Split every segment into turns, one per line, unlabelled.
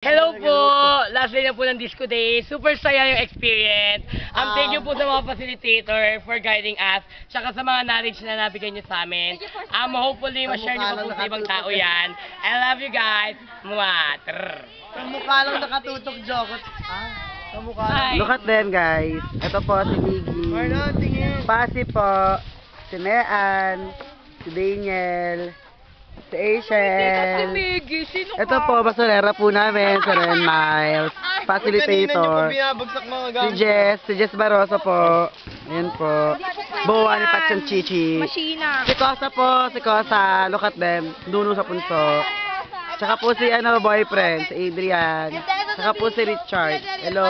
Hello po! Last day na po ng Disco Day. Super saya yung experience. Thank you po sa mga facilitator for guiding us. Tsaka sa mga knowledge na nabigay niyo sa amin. Hopefully, ma-share niyo po sa ibang tao yan. I love you guys. Mwah!
Sa mukha lang nakatutok, Jokot. Sa mukha lang.
Look at them, guys. Ito po si Miggy.
Marlon, tingin.
Pasi po. Si Mean. Si Daniel. Si Asian. Ito po, basurera po namin. Si Ren Miles. Facilitator. Si Jess Baroso po. Ayan po. Boa ni Patsyang Chichi. Si Cosa po, si Cosa. Look at them. Duno sa punso. Tsaka po si boyfriend, si Adrian. Tsaka po si Richard. Hello.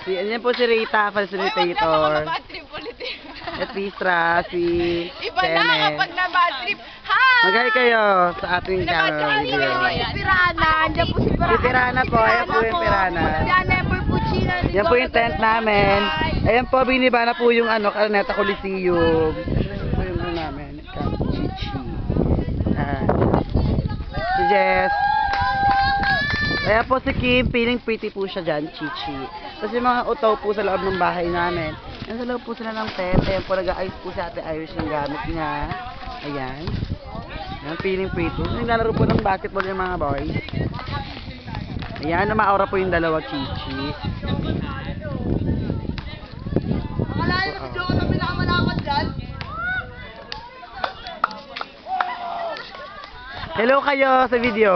Ayan po si Rita, facilitator. At Pistra, si
Iba na kapag na-bad trip. Hi!
Mag-hi kayo sa ating camera video.
Si Pirana. Andiyan po si Pirana.
Si Pirana po, ayan po yung Pirana. Yan po yung tent namin. Ayan po, biniba na po yung Araneta Coliseum. Ayan po yung namin. Camp Chichi. Si Jess. Ayan po si Kim, feeling pretty po siya dyan, Chichi. Tapos yung mga utaw po sa loob ng bahay namin. Ayan sa loob po sila ng tent. Ayan po, nag-ayos po si Ate Irish ng gamit niya. Ayan. Ayan, feeling pretty. Naglalaro po ng basketball yung mga boys. Ayan, namaura po yung dalawa, Chichi.
Akalain na si Jokot ang pinakamalakad dyan.
Hello kayo sa video.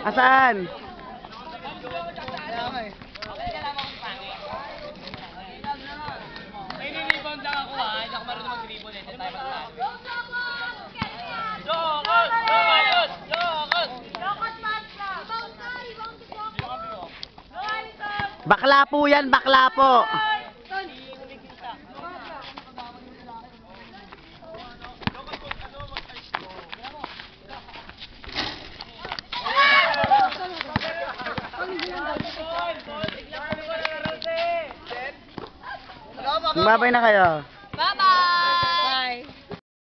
Asaan?
May nirebound lang ako ha. Hindi ako marunong mag-rebound eh. Tayo mag-rebound.
Bakla po yan, bakla po. Babay na kayo.